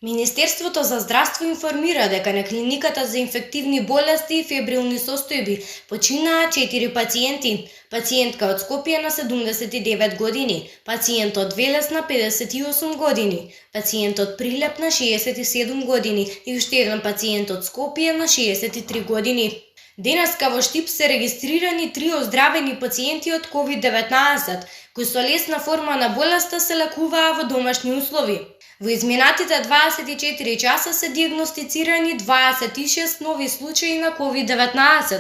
Министерството за здравство информира дека на клиниката за инфективни болести и фебрилни состојби починаа 4 пациенти. Пациентка од Скопје на 79 години, пациент од Велес на 58 години, пациент од Прилеп на 67 години и уште еден пациент од Скопје на 63 години. Денеска во Штип се регистрирани 3 оздравени пациенти од COVID-19, кои со лесна форма на болеста се лекуваа во домашни услови. Во изминатите 24 часа се диагностицирани 26 нови случаи на COVID-19.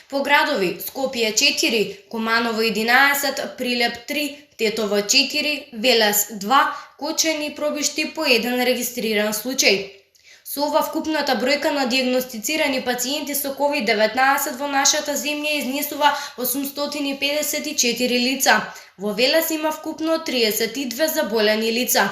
По градови: Скопје 4, Куманово 11, Прилеп 3, Тетово 4, Велес 2, Кочани и Пробишти по еден регистриран случај. Со ова вкупната бројка на диагностицирани пациенти со COVID-19 во нашата земја изнесува 854 лица. Во Велес има вкупно 32 заболени лица.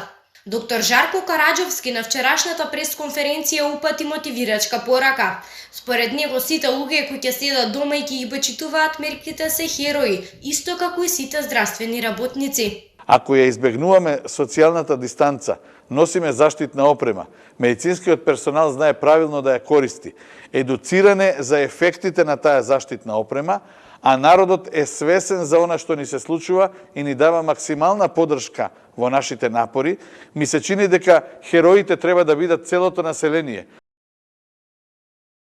Доктор Жарко Караџовски на вчерашната пресконференција упати мотивирачка порака. Според него сите луѓе кои ќе седат дома и ќе ги почитуваат мерките се херои, исто како и сите здравствени работници. Ако ја избегнуваме социјалната дистанца, носиме заштитна опрема, медицинскиот персонал знае правилно да ја користи, едуциране за ефектите на таа заштитна опрема, а народот е свесен за она што ни се случува и ни дава максимална поддршка во нашите напори, ми се чини дека хероите треба да бидат целото население.